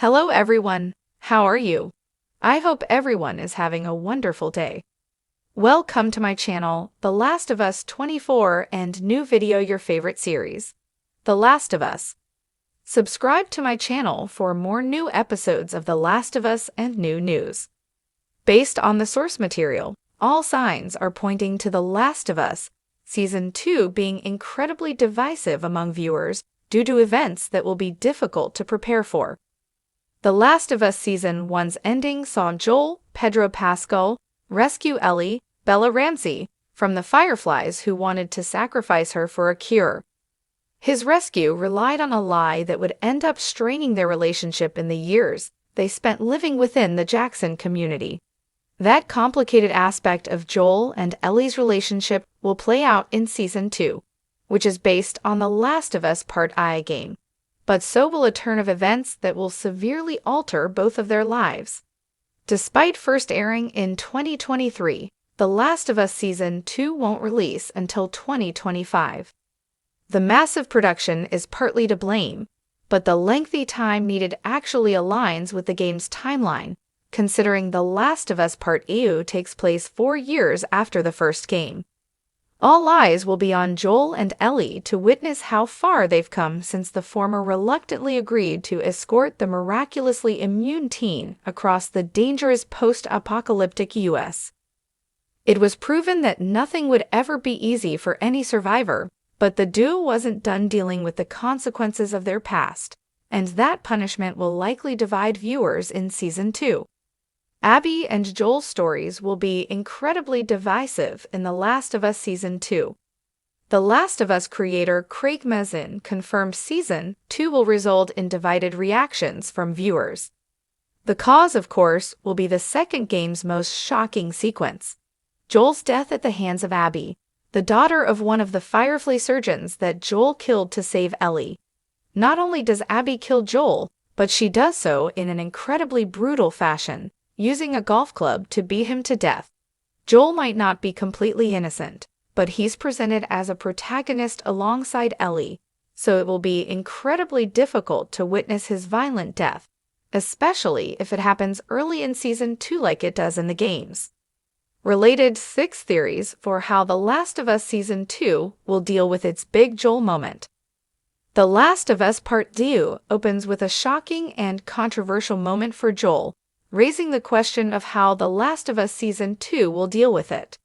Hello everyone, how are you? I hope everyone is having a wonderful day. Welcome to my channel, The Last of Us 24 and new video your favorite series, The Last of Us. Subscribe to my channel for more new episodes of The Last of Us and new news. Based on the source material, all signs are pointing to The Last of Us Season 2 being incredibly divisive among viewers due to events that will be difficult to prepare for. The Last of Us Season 1's ending saw Joel, Pedro Pascal, rescue Ellie, Bella Ramsey, from the Fireflies who wanted to sacrifice her for a cure. His rescue relied on a lie that would end up straining their relationship in the years they spent living within the Jackson community. That complicated aspect of Joel and Ellie's relationship will play out in Season 2, which is based on The Last of Us Part I game. But so will a turn of events that will severely alter both of their lives. Despite first airing in 2023, The Last of Us Season 2 won't release until 2025. The massive production is partly to blame, but the lengthy time needed actually aligns with the game's timeline, considering The Last of Us Part II takes place 4 years after the first game. All eyes will be on Joel and Ellie to witness how far they've come since the former reluctantly agreed to escort the miraculously immune teen across the dangerous post-apocalyptic US. It was proven that nothing would ever be easy for any survivor, but the duo wasn't done dealing with the consequences of their past, and that punishment will likely divide viewers in Season 2. Abby and Joel's stories will be incredibly divisive in The Last of Us Season 2. The Last of Us creator Craig Mazin confirmed Season 2 will result in divided reactions from viewers. The cause, of course, will be the second game's most shocking sequence: Joel's death at the hands of Abby, the daughter of one of the Firefly surgeons that Joel killed to save Ellie. Not only does Abby kill Joel, but she does so in an incredibly brutal fashion, using a golf club to beat him to death. Joel might not be completely innocent, but he's presented as a protagonist alongside Ellie, so it will be incredibly difficult to witness his violent death, especially if it happens early in Season 2 like it does in the games. Related 6 theories for how The Last of Us Season 2 will deal with its big Joel moment. The Last of Us Part 2 opens with a shocking and controversial moment for Joel, raising the question of how The Last of Us Season 2 will deal with it.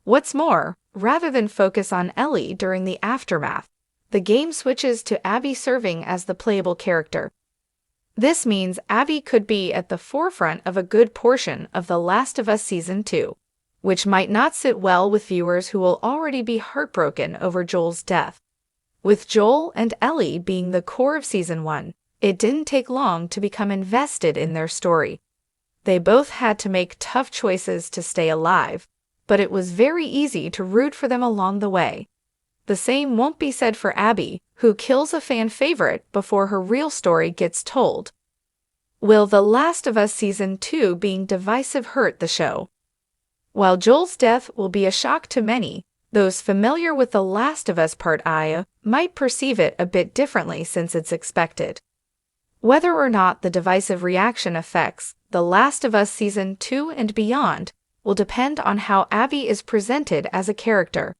What's more, rather than focus on Ellie during the aftermath, the game switches to Abby serving as the playable character. This means Abby could be at the forefront of a good portion of The Last of Us Season 2, which might not sit well with viewers who will already be heartbroken over Joel's death. With Joel and Ellie being the core of Season 1, it didn't take long to become invested in their story. They both had to make tough choices to stay alive, but it was very easy to root for them along the way. The same won't be said for Abby, who kills a fan favorite before her real story gets told. Will The Last of Us Season 2 being divisive hurt the show? While Joel's death will be a shock to many, those familiar with The Last of Us Part I might perceive it a bit differently since it's expected. Whether or not the divisive reaction affects The Last of Us Season 2 and beyond will depend on how Abby is presented as a character.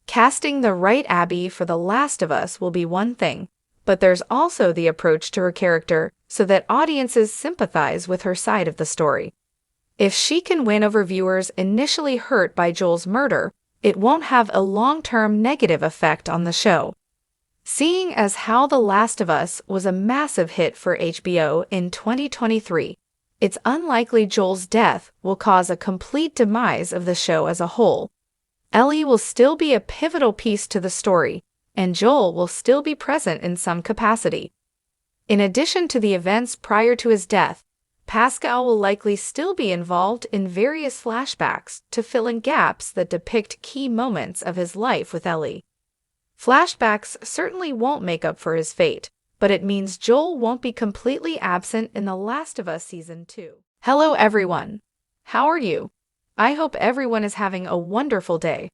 Casting the right Abby for The Last of Us will be one thing, but there's also the approach to her character so that audiences sympathize with her side of the story. If she can win over viewers initially hurt by Joel's murder, it won't have a long-term negative effect on the show. Seeing as how The Last of Us was a massive hit for HBO in 2023, it's unlikely Joel's death will cause a complete demise of the show as a whole. Ellie will still be a pivotal piece to the story, and Joel will still be present in some capacity. In addition to the events prior to his death, Pascal will likely still be involved in various flashbacks to fill in gaps that depict key moments of his life with Ellie. Flashbacks certainly won't make up for his fate, but it means Joel won't be completely absent in The Last of Us Season 2. Hello everyone! How are you? I hope everyone is having a wonderful day.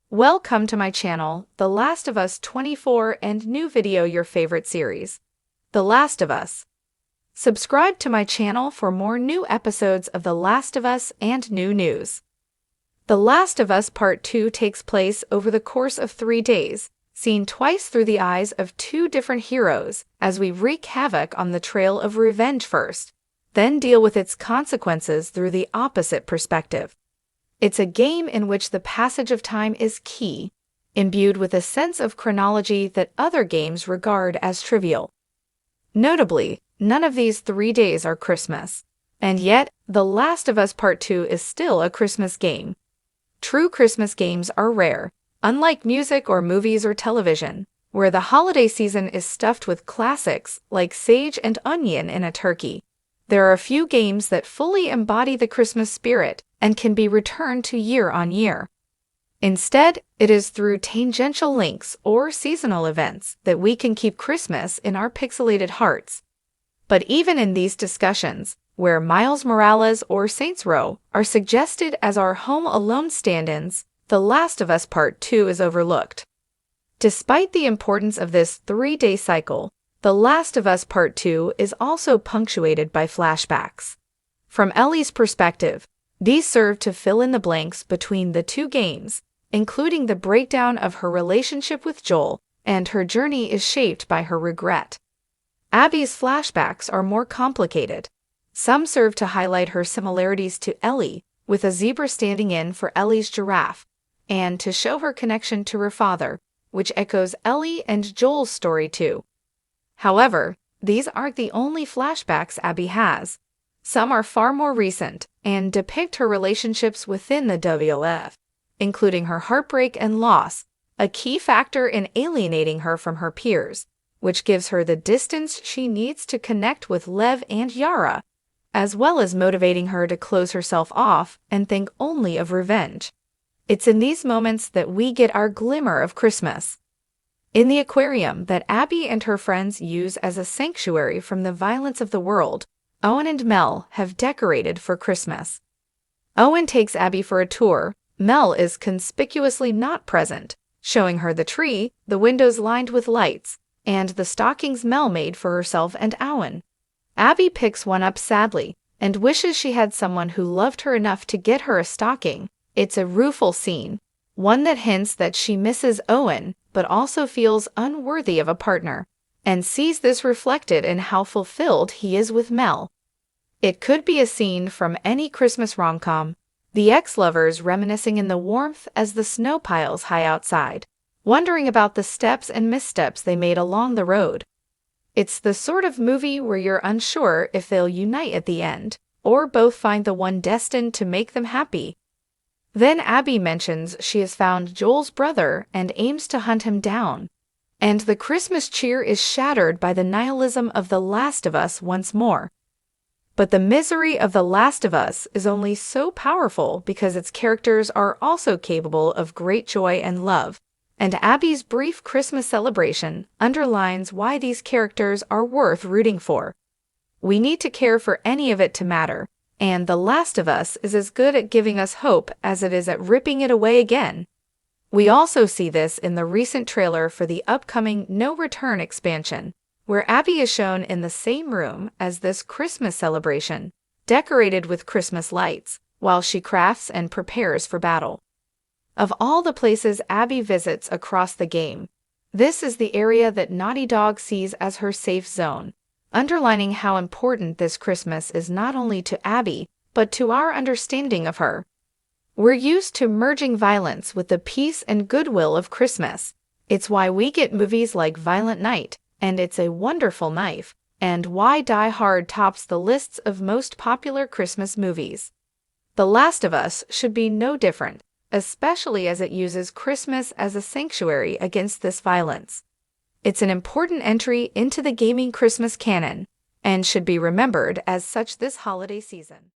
Welcome to my channel, The Last of Us 24 and new video your favorite series, The Last of Us. Subscribe to my channel for more new episodes of The Last of Us and new news. The Last of Us Part 2 takes place over the course of 3 days, seen twice through the eyes of 2 different heroes as we wreak havoc on the trail of revenge first, then deal with its consequences through the opposite perspective. It's a game in which the passage of time is key, imbued with a sense of chronology that other games regard as trivial. Notably, none of these 3 days are Christmas, and yet The Last of Us Part 2 is still a Christmas game. True Christmas games are rare, unlike music or movies or television, where the holiday season is stuffed with classics like Sage and Onion in a turkey. There are a few games that fully embody the Christmas spirit and can be returned to year on year. Instead, it is through tangential links or seasonal events that we can keep Christmas in our pixelated hearts. But even in these discussions, where Miles Morales or Saints Row are suggested as our Home Alone stand-ins, The Last of Us Part 2 is overlooked. Despite the importance of this 3-day cycle, The Last of Us Part 2 is also punctuated by flashbacks. From Ellie's perspective, these serve to fill in the blanks between the 2 games, including the breakdown of her relationship with Joel, and her journey is shaped by her regret. Abby's flashbacks are more complicated. Some serve to highlight her similarities to Ellie, with a zebra standing in for Ellie's giraffe, and to show her connection to her father, which echoes Ellie and Joel's story too. However, these aren't the only flashbacks Abby has. Some are far more recent and depict her relationships within the WLF, including her heartbreak and loss, a key factor in alienating her from her peers, which gives her the distance she needs to connect with Lev and Yara, as well as motivating her to close herself off and think only of revenge. It's in these moments that we get our glimmer of Christmas. In the aquarium that Abby and her friends use as a sanctuary from the violence of the world, Owen and Mel have decorated for Christmas. Owen takes Abby for a tour. Mel is conspicuously not present, showing her the tree, the windows lined with lights, and the stockings Mel made for herself and Owen. Abby picks one up sadly and wishes she had someone who loved her enough to get her a stocking. It's a rueful scene, one that hints that she misses Owen but also feels unworthy of a partner, and sees this reflected in how fulfilled he is with Mel. It could be a scene from any Christmas rom-com, the ex-lovers reminiscing in the warmth as the snow piles high outside, wondering about the steps and missteps they made along the road. It's the sort of movie where you're unsure if they'll unite at the end, or both find the one destined to make them happy. Then Abby mentions she has found Joel's brother and aims to hunt him down, and the Christmas cheer is shattered by the nihilism of The Last of Us once more. But the misery of The Last of Us is only so powerful because its characters are also capable of great joy and love, and Abby's brief Christmas celebration underlines why these characters are worth rooting for. We need to care for any of it to matter, and The Last of Us is as good at giving us hope as it is at ripping it away again. We also see this in the recent trailer for the upcoming No Return expansion, where Abby is shown in the same room as this Christmas celebration, decorated with Christmas lights, while she crafts and prepares for battle. Of all the places Abby visits across the game, this is the area that Naughty Dog sees as her safe zone, underlining how important this Christmas is not only to Abby, but to our understanding of her. We're used to merging violence with the peace and goodwill of Christmas. It's why we get movies like Violent Night, and It's a Wonderful Knife, and why Die Hard tops the lists of most popular Christmas movies. The Last of Us should be no different, especially as it uses Christmas as a sanctuary against this violence. It's an important entry into the gaming Christmas canon, and should be remembered as such this holiday season.